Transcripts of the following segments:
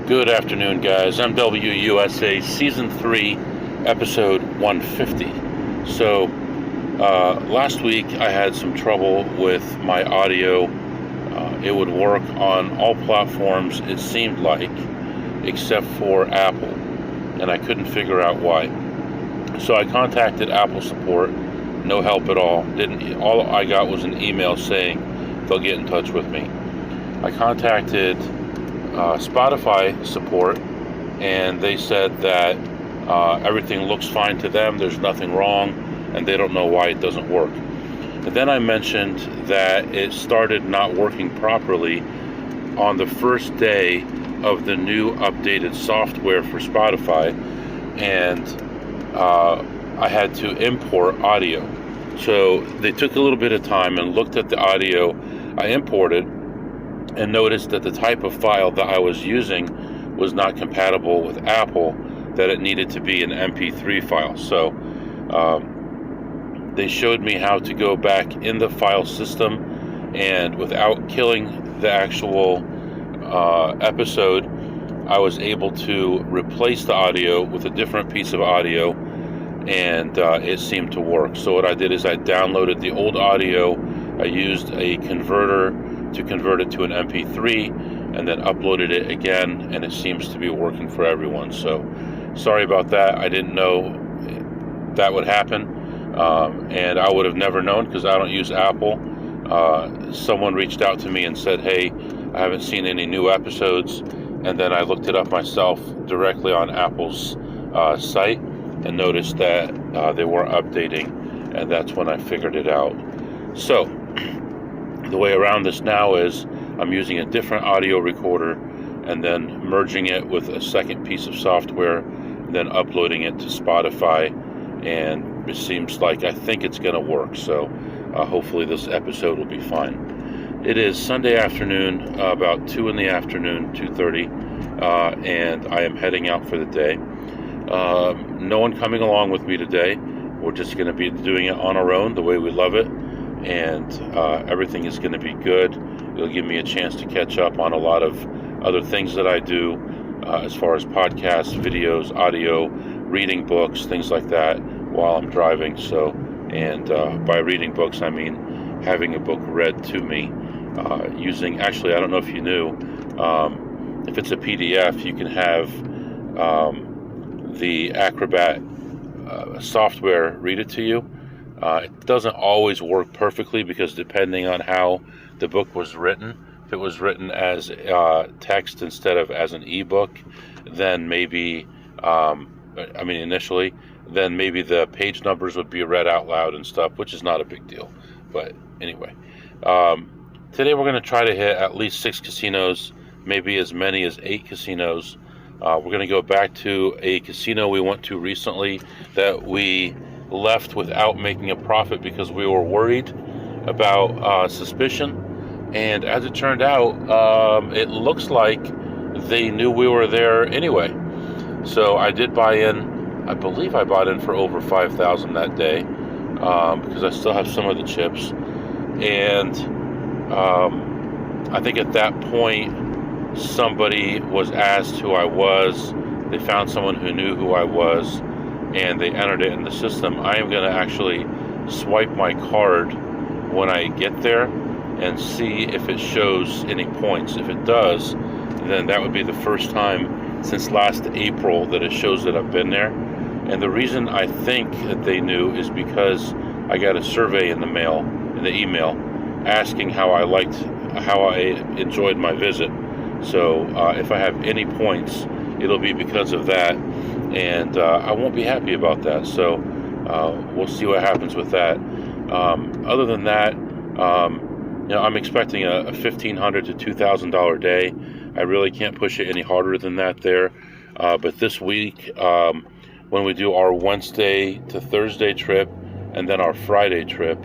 Good afternoon, guys. I'm WUSA Season 3, Episode 150. So, last week I had some trouble with my audio. It would work on all platforms, it seemed like, except for Apple, and I couldn't figure out why. So I contacted Apple support, no help at all. All I got was an email saying they'll get in touch with me. I contacted Spotify support, and they said that everything looks fine to them, there's nothing wrong, and they don't know why it doesn't work. And then I mentioned that it started not working properly on the first day of the new updated software for Spotify, and I had to import audio. So they took a little bit of time and looked at the audio I imported and noticed that the type of file that I was using was not compatible with Apple, that it needed to be an MP3 file. So they showed me how to go back in the file system, and without killing the actual episode, I was able to replace the audio with a different piece of audio, and it seemed to work. So what I did is I downloaded the old audio, I used a converter to convert it to an MP3, and then uploaded it again, and it seems to be working for everyone. So sorry about that. I didn't know that would happen, and I would have never known because I don't use Apple. Someone reached out to me and said, hey, I haven't seen any new episodes, and then I looked it up myself directly on Apple's site and noticed that they weren't updating, and that's when I figured it out. So the way around this now is I'm using a different audio recorder and then merging it with a second piece of software, and then uploading it to Spotify, and it seems like I think it's going to work. So hopefully this episode will be fine. It is Sunday afternoon, about 2 in the afternoon, 2:30, and I am heading out for the day. No one coming along with me today. We're just going to be doing it on our own, the way we love it, and everything is going to be good. It'll give me a chance to catch up on a lot of other things that I do, as far as podcasts, videos, audio, reading books, things like that while I'm driving. So, and by reading books, I mean having a book read to me, using, actually, I don't know if you knew, if it's a PDF, you can have the Acrobat software read it to you. It doesn't always work perfectly because depending on how the book was written, if it was written as text instead of as an ebook, then maybe, initially, then maybe the page numbers would be read out loud and stuff, which is not a big deal. But anyway, today we're going to try to hit at least 6 casinos, maybe as many as 8 casinos. We're going to go back to a casino we went to recently that we left without making a profit because we were worried about suspicion, and as it turned out, it looks like they knew we were there anyway. So I did buy in. I believe I bought in for over $5,000 that day, because I still have some of the chips, and I think at that point somebody was asked who I was. They found someone who knew who I was, and they entered it in the system. I am going to actually swipe my card when I get there and see if it shows any points. If it does, then that would be the first time since last April that it shows that I've been there. And the reason I think that they knew is because I got a survey in the mail, in the email, asking how I enjoyed my visit. So if I have any points, it'll be because of that, and I won't be happy about that. So we'll see what happens with that. Other than that, I'm expecting a $1,500 to $2,000 day. I really can't push it any harder than that there. But this week, when we do our Wednesday to Thursday trip and then our Friday trip,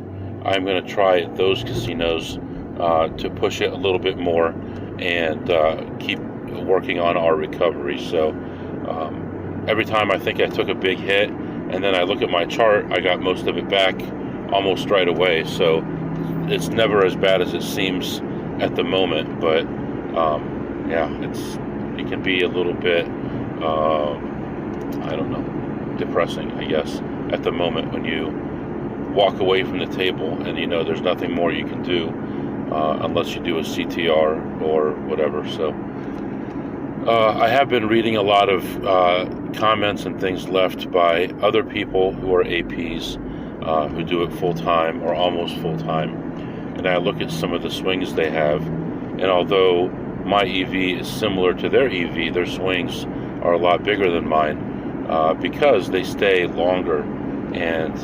I'm going to try those casinos to push it a little bit more and keep working on our recovery. So every time I think I took a big hit and then I look at my chart, I got most of it back almost right away. So it's never as bad as it seems at the moment, but it can be a little bit, I don't know, depressing, I guess, at the moment when you walk away from the table and you know there's nothing more you can do unless you do a CTR or whatever. So I have been reading a lot of comments and things left by other people who are APs who do it full-time or almost full-time, and I look at some of the swings they have, and although my EV is similar to their EV, their swings are a lot bigger than mine because they stay longer. And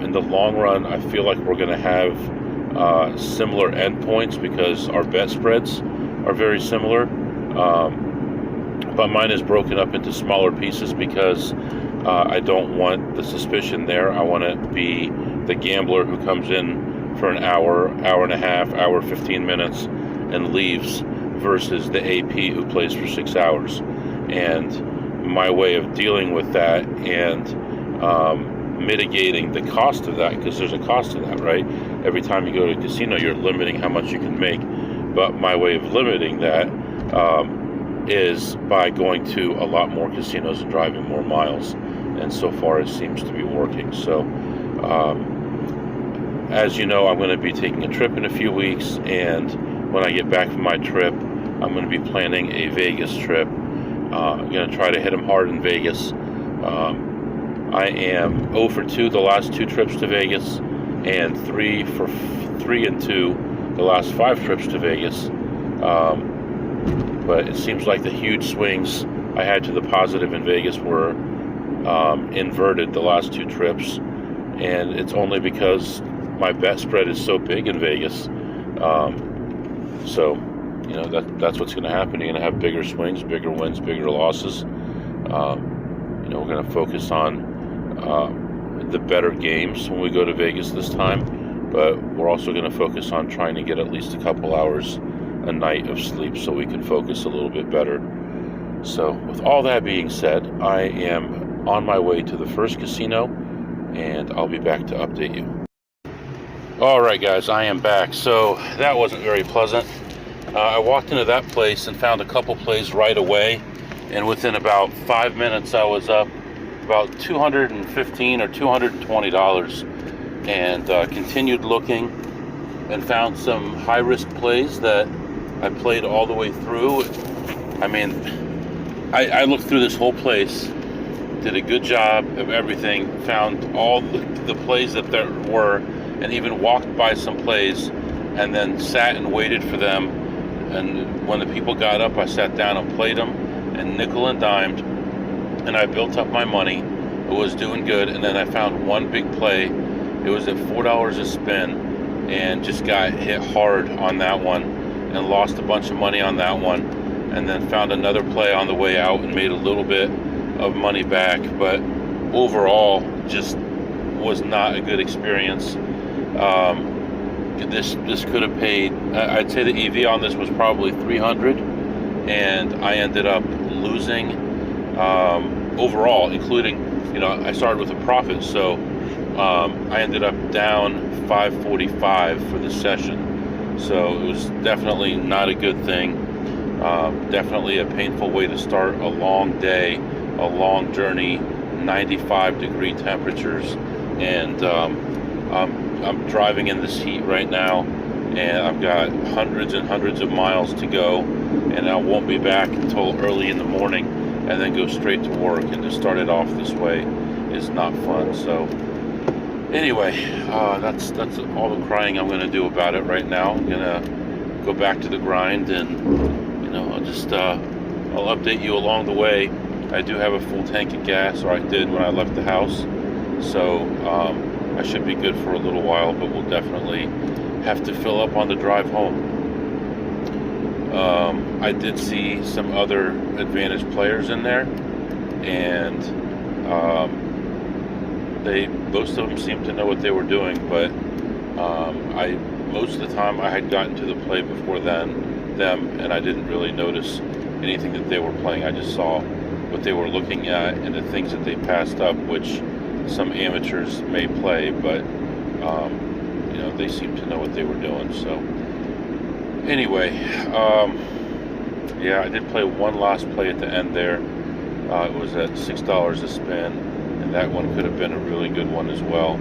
in the long run, I feel like we're going to have similar endpoints because our bet spreads are very similar. But mine is broken up into smaller pieces because I don't want the suspicion there. I want to be the gambler who comes in for an hour, hour and a half, hour 15 minutes and leaves versus the AP who plays for 6 hours. And my way of dealing with that and mitigating the cost of that, because there's a cost to that, right? Every time you go to a casino, you're limiting how much you can make. But my way of limiting that is by going to a lot more casinos and driving more miles. And so far it seems to be working. So as you know, I'm going to be taking a trip in a few weeks, and when I get back from my trip, I'm going to be planning a Vegas trip. I'm going to try to hit them hard in Vegas. I am 0 for 2 the last 2 trips to Vegas, and 3 for 3 and 2 the last 5 trips to Vegas. But it seems like the huge swings I had to the positive in Vegas were inverted the last 2 trips, and it's only because my bet spread is so big in Vegas. So you know, that's what's going to happen. You're going to have bigger swings, bigger wins, bigger losses. You know, we're going to focus on the better games when we go to Vegas this time, but we're also going to focus on trying to get at least a couple hours a night of sleep so we can focus a little bit better. So with all that being said, I am on my way to the first casino, and I'll be back to update you. All right, guys, I am back. So that wasn't very pleasant. I walked into that place and found a couple plays right away, and within about 5 minutes I was up about $215 or $220, and continued looking and found some high-risk plays that I played all the way through. I mean, I looked through this whole place, did a good job of everything, found all the plays that there were, and even walked by some plays and then sat and waited for them. And when the people got up, I sat down and played them and nickel and dimed, and I built up my money. It was doing good, and then I found one big play. It was at $4 a spin, and just got hit hard on that one and lost a bunch of money on that one, and then found another play on the way out and made a little bit of money back. But overall, just was not a good experience. This could have paid, I'd say the EV on this was probably 300, and I ended up losing overall, including, you know, I started with a profit, so I ended up down 545 for the session. So it was definitely not a good thing. Definitely a painful way to start a long day, a long journey, 95-degree temperatures, and I'm driving in this heat right now, and I've got hundreds and hundreds of miles to go, and I won't be back until early in the morning, and then go straight to work. And to start it off this way is not fun. So anyway, that's all the crying I'm going to do about it right now. I'm going to go back to the grind, and you know, I'll update you along the way. I do have a full tank of gas, or I did when I left the house, so I should be good for a little while, but we'll definitely have to fill up on the drive home. I did see some other advantage players in there, and most of them seemed to know what they were doing, but most of the time I had gotten to the play before them, and I didn't really notice anything that they were playing. I just saw what they were looking at and the things that they passed up, which some amateurs may play, but you know, they seem to know what they were doing. So anyway, Yeah, I did play one last play at the end there. It was at $6 a spin, and that one could have been a really good one as well.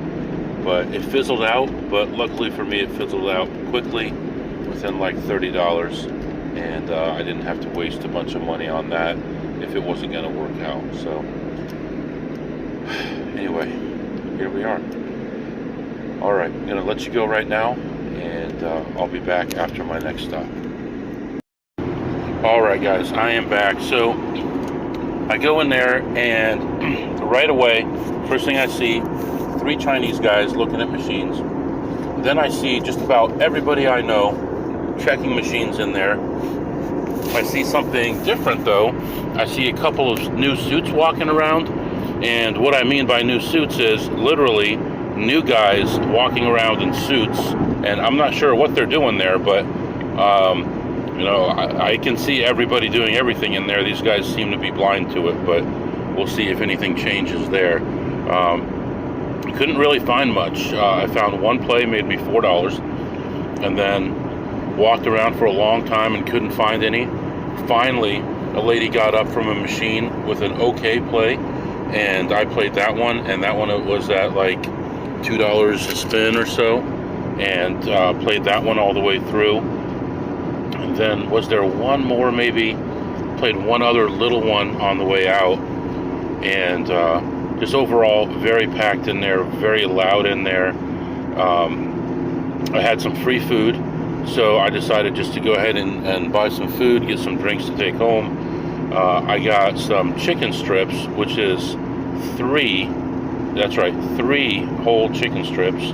But it fizzled out, but luckily for me, it fizzled out quickly within like $30, and I didn't have to waste a bunch of money on that if it wasn't going to work out. So anyway, here we are. All right, I'm going to let you go right now, and I'll be back after my next stop. All right, guys, I am back. So I go in there, and right away, first thing I see, 3 Chinese guys looking at machines. Then I see just about everybody I know checking machines in there. I see something different, though. I see a couple of new suits walking around, and what I mean by new suits is literally new guys walking around in suits, and I'm not sure what they're doing there, but you know, I can see everybody doing everything in there. These guys seem to be blind to it, but we'll see if anything changes there. Couldn't really find much. I found one play, made me $4, and then walked around for a long time and couldn't find any. Finally, a lady got up from a machine with an okay play, and I played that one, and that one was at like $2 a spin or so, and played that one all the way through. And then was there one more, maybe played one other little one on the way out, and just overall very packed in there, very loud in there. I had some free food, so I decided just to go ahead and buy some food, get some drinks to take home. I got some chicken strips, which is 3 whole chicken strips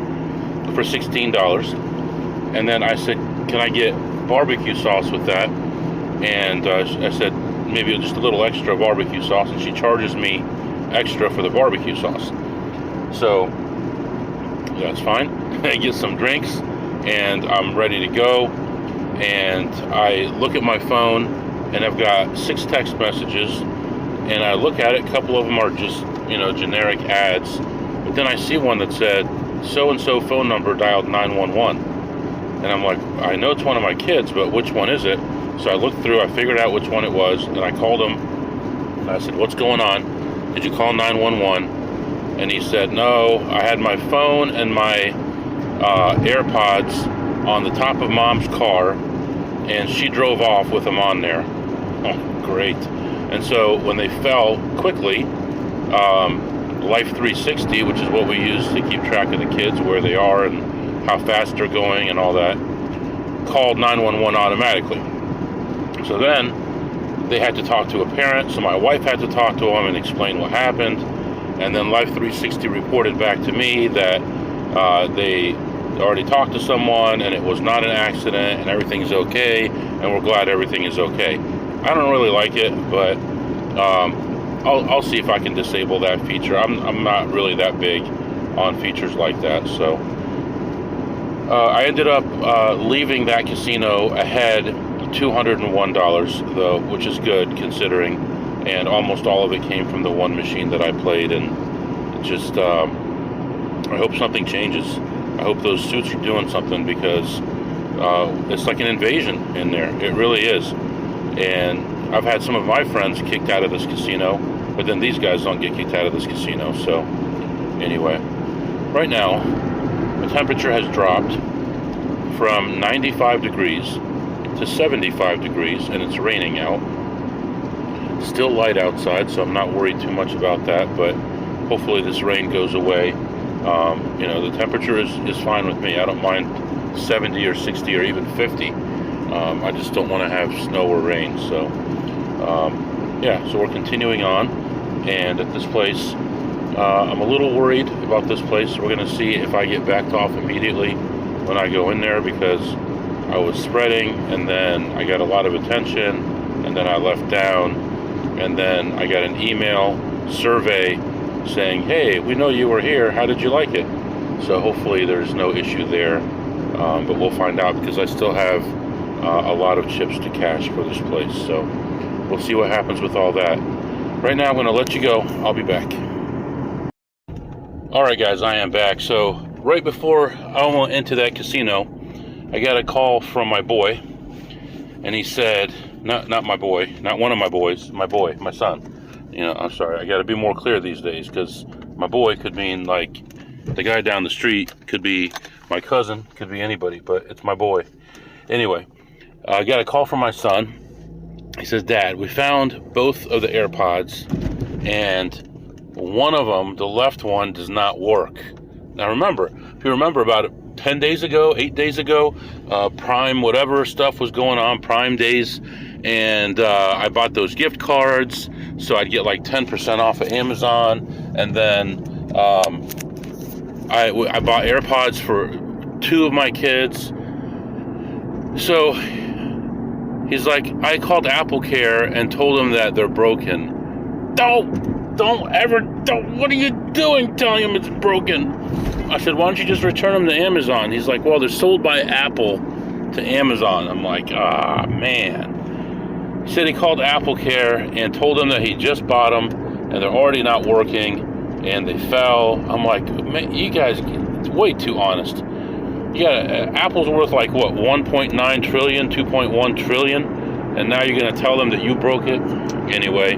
for $16. And then I said, can I get barbecue sauce with that? And I said, maybe just a little extra barbecue sauce, and she charges me extra for the barbecue sauce. So that's fine. I get some drinks, and I'm ready to go. And I look at my phone, and I've got 6 text messages, and I look at it. A couple of them are just, you know, generic ads. But then I see one that said, so-and-so phone number dialed 911. And I'm like, I know it's one of my kids, but which one is it? So I looked through, I figured out which one it was, and I called him, and I said, what's going on? Did you call 911? And he said, no, I had my phone and my AirPods on the top of Mom's car, and she drove off with them on there. Oh, great. And so when they fell quickly, Life 360, which is what we use to keep track of the kids, where they are and how fast they're going and all that, called 911 automatically. So then they had to talk to a parent, so my wife had to talk to them and explain what happened. And then Life 360 reported back to me that they already talked to someone and it was not an accident and everything's okay, and we're glad everything is okay. I don't really like it, but I'll see if I can disable that feature. I'm not really that big on features like that. So I ended up leaving that casino ahead $201 though, which is good considering, and almost all of it came from the one machine that I played. And just I hope something changes. I hope those suits are doing something, because it's like an invasion in there. It really is. And I've had some of my friends kicked out of this casino, but then these guys don't get kicked out of this casino. So anyway, right now the temperature has dropped from 95 degrees to 75 degrees, and it's raining out. Still light outside, so I'm not worried too much about that, but hopefully this rain goes away. You know, the temperature is fine with me. I don't mind 70 or 60 or even 50. I just don't want to have snow or rain. So yeah, so we're continuing on, and at this place I'm a little worried about this place. We're going to see if I get backed off immediately when I go in there, because I was spreading, and then I got a lot of attention, and then I left down, and then I got an email survey saying, hey, we know you were here, how did you like it? So hopefully there's no issue there, but we'll find out, because I still have a lot of chips to cash for this place. So we'll see what happens with all that. Right now I'm going to let you go. I'll be back. Alright guys, I am back. So right before I went into that casino, I got a call from my boy, and he said, not my boy, not one of my boys, my boy, my son. I'm sorry, I got to be more clear these days, because my boy could mean like the guy down the street, could be my cousin, could be anybody, but it's my boy. Anyway, I got a call from my son. He says, Dad, we found both of the AirPods, and one of them, the left one, does not work. Now remember, if you remember, about 10 days ago, 8 days ago, Prime whatever stuff was going on, Prime days, and I bought those gift cards so I'd get like 10% off of Amazon, and then I bought AirPods for 2 of my kids. So he's like, I called Apple Care and told them that they're broken. Don't ever, what are you doing telling him it's broken? I said, why don't you just return them to Amazon? He's like, well, they're sold by Apple to Amazon. I'm like, man. He said he called Apple Care and told them that he just bought them and they're already not working and they fell. I'm like, man, you guys, it's way too honest. Apple's worth like, what, 1.9 trillion, 2.1 trillion? And now you're going to tell them that you broke it? Anyway,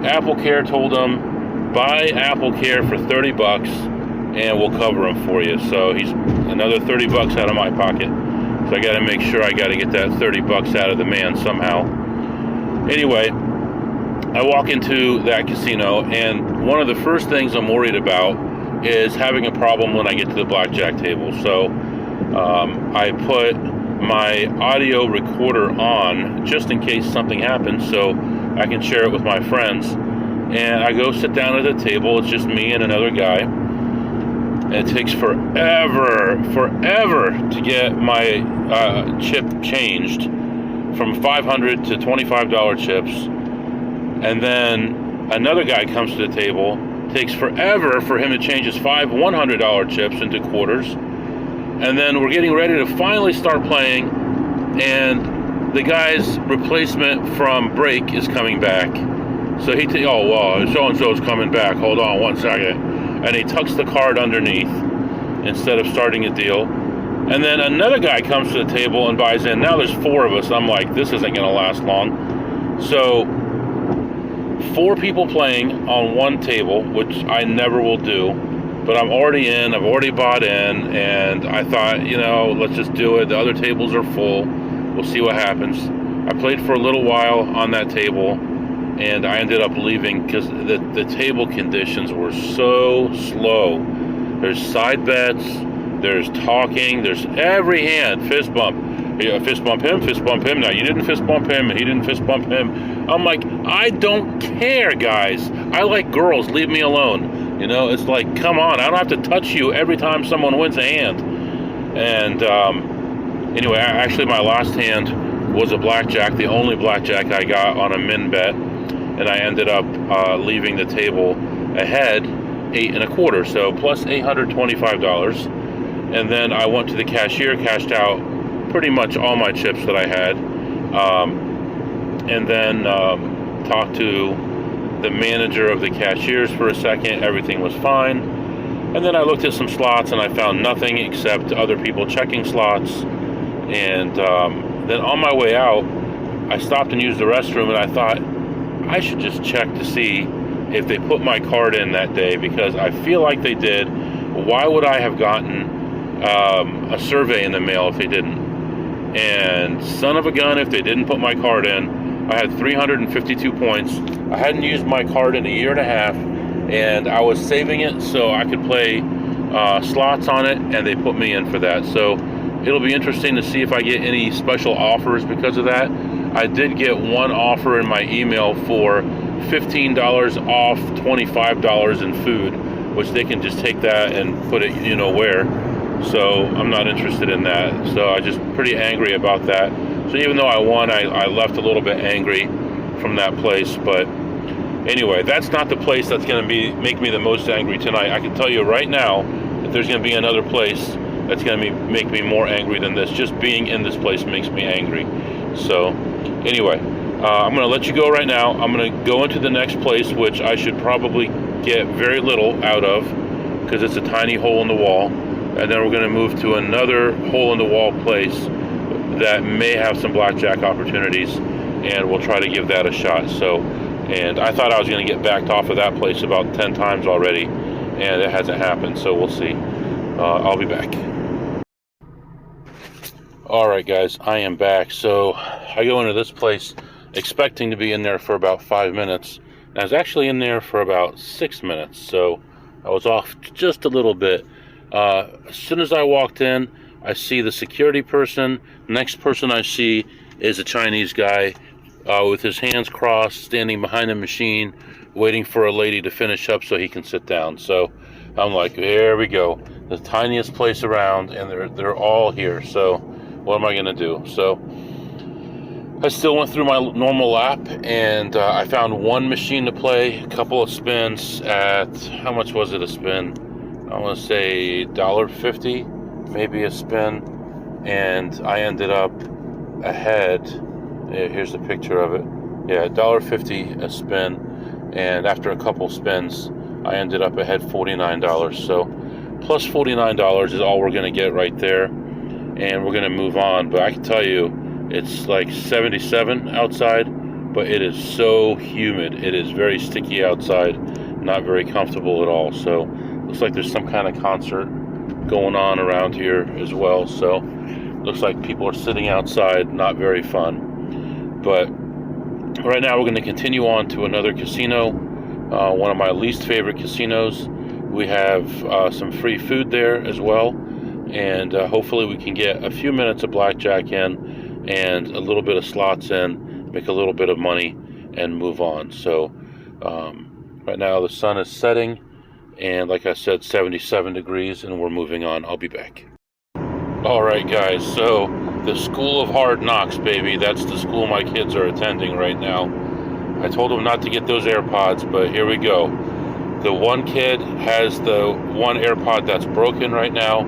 Apple Care told them, buy Apple Care for $30 and we'll cover them for you. So he's another $30 out of my pocket. So I got to make sure I got to get that $30 out of the man somehow. Anyway, I walk into that casino, and one of the first things I'm worried about is having a problem when I get to the blackjack table. So I put my audio recorder on just in case something happens, so I can share it with my friends. And I go sit down at the table. It's just me and another guy. And it takes forever to get my chip changed from $500 to $25 chips. And then another guy comes to the table. It takes forever for him to change his $100 chips into quarters. And then we're getting ready to finally start playing, and the guy's replacement from break is coming back. So so-and-so's coming back. Hold on one second. And he tucks the card underneath instead of starting a deal. And then another guy comes to the table and buys in. Now there's 4 of us. I'm like, this isn't going to last long. So 4 people playing on one table, which I never will do. But I'm already in. I've already bought in. And I thought, let's just do it. The other tables are full. We'll see what happens. I played for a little while on that table, and I ended up leaving because the table conditions were so slow. There's side bets, there's talking, there's every hand, fist bump. Fist bump him, fist bump him. Now, you didn't fist bump him, and he didn't fist bump him. I'm like, I don't care, guys. I like girls, leave me alone. It's like, come on, I don't have to touch you every time someone wins a hand. And anyway, actually my last hand was a blackjack, the only blackjack I got on a min bet. And I ended up leaving the table ahead 8 1/4, so plus $825. And then I went to the cashier, cashed out pretty much all my chips that I had, and then talked to the manager of the cashiers for a second. Everything was fine. And then I looked at some slots and I found nothing except other people checking slots. And then on my way out, I stopped and used the restroom, and I thought, I should just check to see if they put my card in that day, because I feel like they did. Why would I have gotten a survey in the mail if they didn't? And son of a gun, if they didn't put my card in, I had 352 points. I hadn't used my card in a year and a half, and I was saving it so I could play slots on it, and they put me in for that. So it'll be interesting to see if I get any special offers because of that. I did get one offer in my email for $15 off $25 in food, which they can just take that and put it where. So I'm not interested in that. So I just pretty angry about that. So even though I won, I left a little bit angry from that place. But anyway, that's not the place that's going to make me the most angry tonight. I can tell you right now that there's going to be another place that's going to make me more angry than this. Just being in this place makes me angry. So anyway, I'm going to let you go right now. I'm going to go into the next place, which I should probably get very little out of because it's a tiny hole in the wall. And then we're going to move to another hole in the wall place that may have some blackjack opportunities. and we'll try to give that a shot. So, and I thought I was going to get backed off of that place about 10 times already, and it hasn't happened, so we'll see. I'll be back. Alright guys, I am back. So I go into this place expecting to be in there for about 5 minutes, and I was actually in there for about 6 minutes, so I was off just a little bit. As soon as I walked in, I see the security person. Next person I see is a Chinese guy with his hands crossed, standing behind the machine, waiting for a lady to finish up so he can sit down. So I'm like, there we go. The tiniest place around, and they're all here. So what am I going to do? So I still went through my normal lap, and I found one machine to play, a couple of spins at, how much was it a spin? I want to say $1.50, maybe a spin, and I ended up ahead. Here's the picture of it. Yeah, $1.50 a spin, and after a couple spins, I ended up ahead $49. So plus $49 is all we're going to get right there, and we're going to move on. But I can tell you, it's like 77 outside, but it is so humid. It is very sticky outside, not very comfortable at all. So looks like there's some kind of concert going on around here as well. So looks like people are sitting outside, not very fun. But right now we're going to continue on to another casino, one of my least favorite casinos. We have some free food there as well, and hopefully we can get a few minutes of blackjack in and a little bit of slots in, make a little bit of money, and move on. So right now the sun is setting, and like I said, 77 degrees, and we're moving on. I'll be back. Alright guys, so the School of Hard Knocks, baby. That's the school my kids are attending right now. I told them not to get those AirPods, but here we go. The one kid has the one AirPod that's broken right now.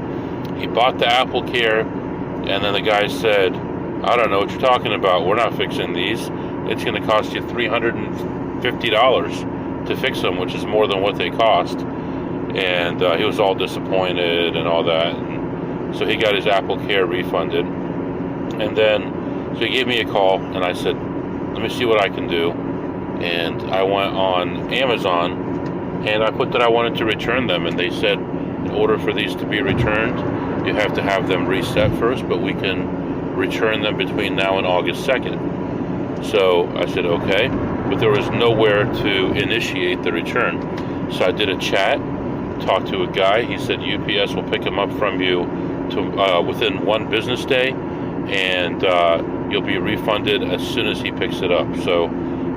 He bought the Apple Care, and then the guy said, I don't know what you're talking about. We're not fixing these. It's going to cost you $350 to fix them, which is more than what they cost. And he was all disappointed and all that. And so he got his Apple Care refunded. And then, so he gave me a call, and I said, let me see what I can do. And I went on Amazon, and I put that I wanted to return them. And they said, in order for these to be returned, you have to have them reset first, but we can return them between now and August 2nd. So I said okay, but there was nowhere to initiate the return. So I did a chat, talked to a guy. He said UPS will pick them up from you to within one business day, and you'll be refunded as soon as he picks it up. So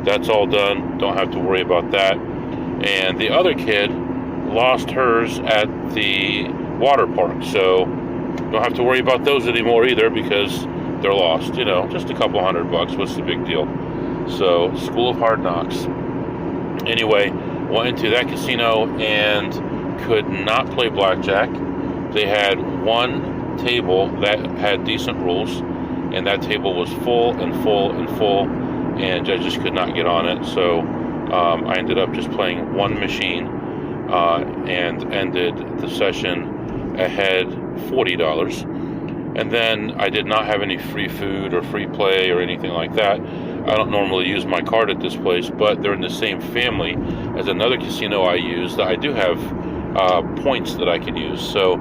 that's all done. Don't have to worry about that. And the other kid lost hers at the water park, so don't have to worry about those anymore either, because they're lost. You know, just a couple $100. What's the big deal? So, School of Hard Knocks. Anyway, went into that casino and could not play blackjack. They had one table that had decent rules, and that table was full and full and full, and I just could not get on it. So I ended up just playing one machine and ended the session ahead $40. And then I did not have any free food or free play or anything like that. I don't normally use my card at this place, but they're in the same family as another casino I use that I do have points that I can use. So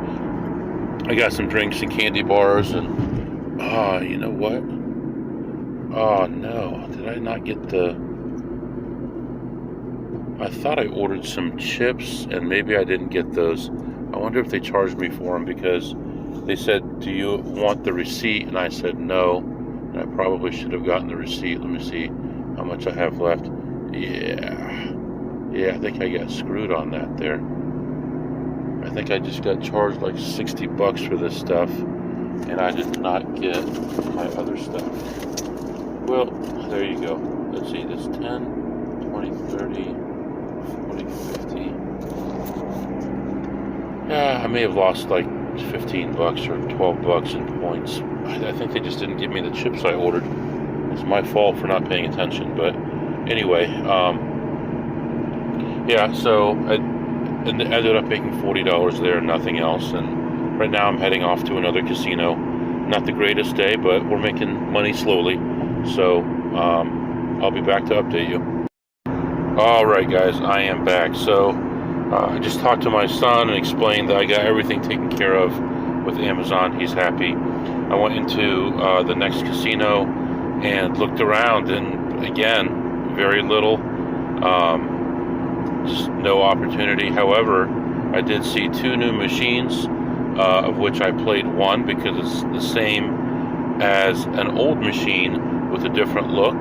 I got some drinks and candy bars, and you know what? Oh no, did I not get the... I thought I ordered some chips, and maybe I didn't get those. I wonder if they charged me for them, because they said, do you want the receipt? And I said no, and I probably should have gotten the receipt. Let me see how much I have left. Yeah, I think I got screwed on that there. I think I just got charged like $60 for this stuff, and I did not get my other stuff. Well, there you go. Let's see, this 10, 20, 30, 40, 50. Yeah, I may have lost like $15 or $12 in points. I think they just didn't give me the chips I ordered. It's my fault for not paying attention. But anyway, yeah, so I ended up making $40 there, nothing else. And right now I'm heading off to another casino. Not the greatest day, but we're making money slowly. So I'll be back to update you. All right, guys, I am back. So I just talked to my son and explained that I got everything taken care of with Amazon. He's happy. I went into the next casino and looked around, and again, very little, just no opportunity. However, I did see 2 new machines, of which I played one because it's the same as an old machine with a different look,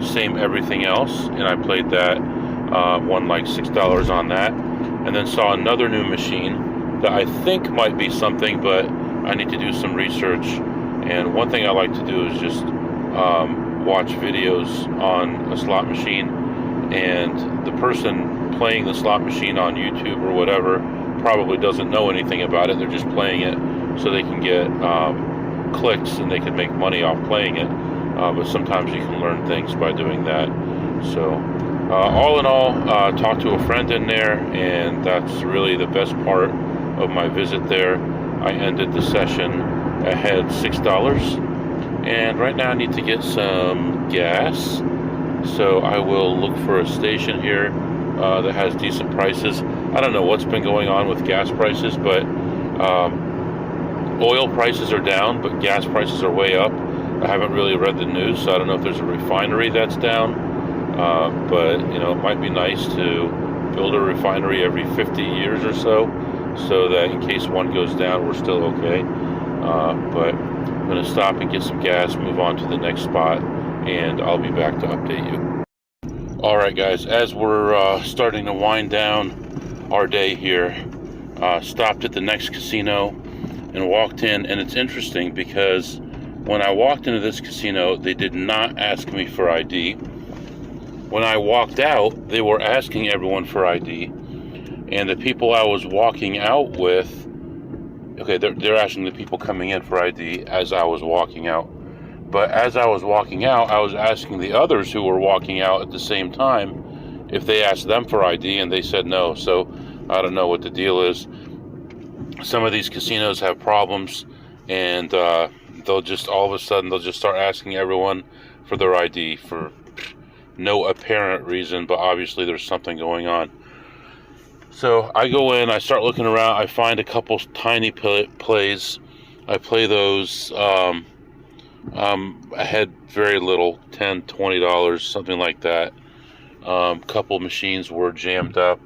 same everything else, and I played that, won like $6 on that, and then saw another new machine that I think might be something, but I need to do some research. And one thing I like to do is just watch videos on a slot machine, and the person playing the slot machine on YouTube or whatever probably doesn't know anything about it. They're just playing it so they can get clicks and they can make money off playing it. But sometimes you can learn things by doing that. So all in all, talked to a friend in there, and that's really the best part of my visit there. I ended the session ahead $6, and right now I need to get some gas. So I will look for a station here that has decent prices. I don't know what's been going on with gas prices, but oil prices are down, but gas prices are way up. I haven't really read the news, so I don't know if there's a refinery that's down. But you know, it might be nice to build a refinery every 50 years or so that in case one goes down, we're still okay. But I'm going to stop and get some gas, move on to the next spot, and I'll be back to update you. All right, guys, as we're starting to wind down our day here, stopped at the next casino and walked in, and it's interesting because when I walked into this casino, they did not ask me for ID. When I walked out, they were asking everyone for ID, and the people I was walking out with, okay, they're asking the people coming in for ID as I was walking out. But as I was walking out, I was asking the others who were walking out at the same time if they asked them for ID, and they said no. So I don't know what the deal is. Some of these casinos have problems, and they'll just all of a sudden they'll just start asking everyone for their ID for no apparent reason, but obviously there's something going on. So I go in, I start looking around, I find a couple tiny plays. I play those. I had very little, $10, $20, something like that. Couple machines were jammed up,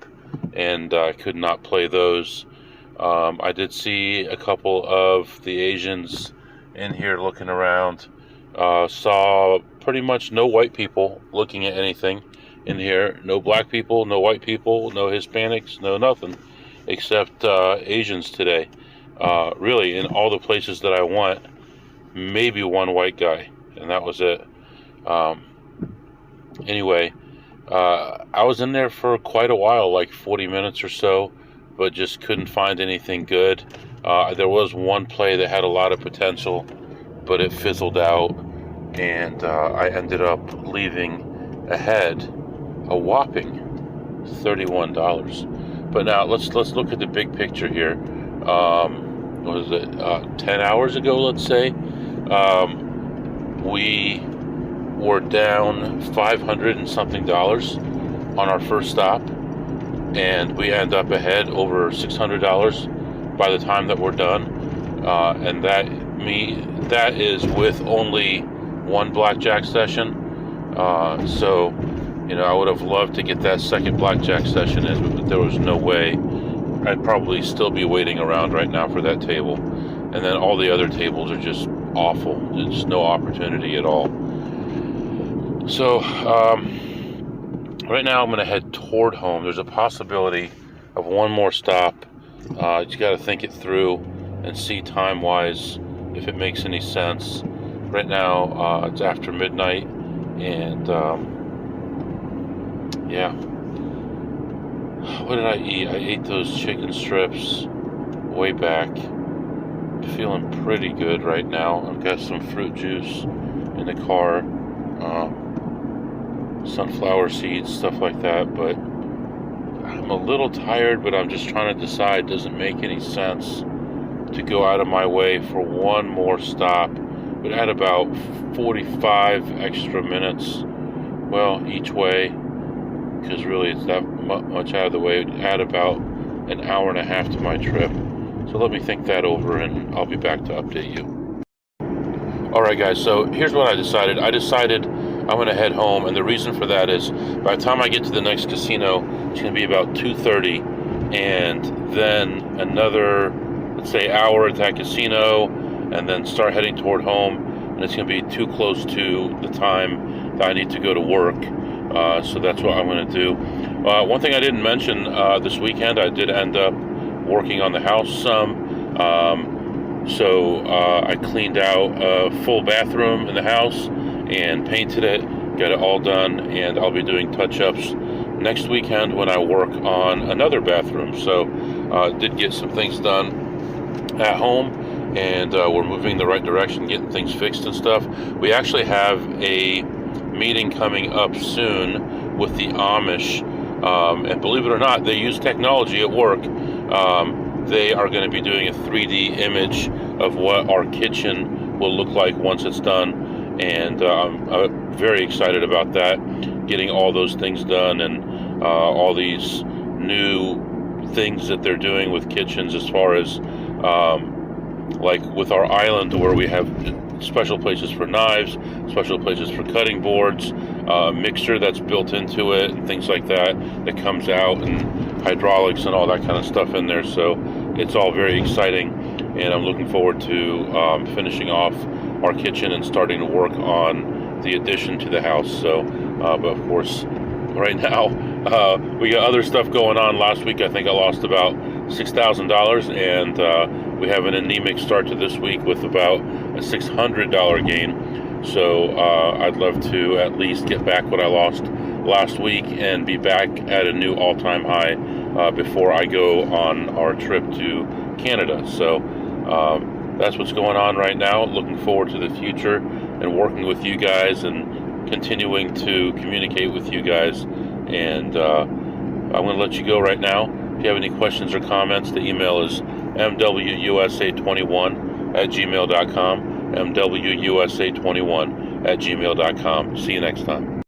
and I could not play those. I did see a couple of the Asians in here looking around. Saw pretty much no white people looking at anything in here. No black people, no white people, no Hispanics, no nothing, except Asians today. Really, in all the places that I went, maybe one white guy, and that was it. Anyway, I was in there for quite a while, like 40 minutes or so, but just couldn't find anything good. There was one play that had a lot of potential, but it fizzled out, and I ended up leaving ahead a whopping $31. But now let's look at the big picture here. What was it? 10 hours ago, let's say, we were down $500 and something on our first stop, and we end up ahead over $600 by the time that we're done, and that is with only one blackjack session. So you know, I would have loved to get that second blackjack session in, but there was no way. I'd probably still be waiting around right now for that table, and then all the other tables are just awful. There's just no opportunity at all. So right now I'm going to head toward home. There's a possibility of one more stop. You just got to think it through and see time-wise if it makes any sense. Right now it's after midnight, and yeah. What did I eat? I ate those chicken strips way back. Feeling pretty good right now. I've got some fruit juice in the car, sunflower seeds, stuff like that, but I'm a little tired, but I'm just trying to decide, does it make any sense to go out of my way for one more stop would add about 45 extra minutes, well, each way, because really it's that much out of the way. It would add about an hour and a half to my trip. So let me think that over, and I'll be back to update you. All right, guys, so here's what I decided. I'm going to head home, and the reason for that is by the time I get to the next casino, it's going to be about 2:30, and then another, let's say, hour at that casino, and then start heading toward home, and it's going to be too close to the time that I need to go to work. So that's what I'm going to do. One thing I didn't mention, this weekend, I did end up working on the house some. So I cleaned out a full bathroom in the house and painted it, got it all done, and I'll be doing touch-ups next weekend when I work on another bathroom. So did get some things done at home, and we're moving in the right direction, getting things fixed and stuff. We actually have a meeting coming up soon with the Amish, and believe it or not, they use technology at work. They are going to be doing a 3D image of what our kitchen will look like once it's done, and I'm very excited about that, getting all those things done, and all these new things that they're doing with kitchens, as far as like with our island, where we have special places for knives, special places for cutting boards, mixer that's built into it, and things like that comes out, and hydraulics and all that kind of stuff in there. So it's all very exciting, and I'm looking forward to finishing off our kitchen and starting to work on the addition to the house. So but of course, right now we got other stuff going on. Last week I think I lost about $6,000, and we have an anemic start to this week with about a $600 gain. So I'd love to at least get back what I lost last week and be back at a new all-time high before I go on our trip to Canada. So that's what's going on right now. Looking forward to the future and working with you guys and continuing to communicate with you guys. And I'm going to let you go right now. If you have any questions or comments, the email is mwusa21@gmail.com, mwusa21@gmail.com. See you next time.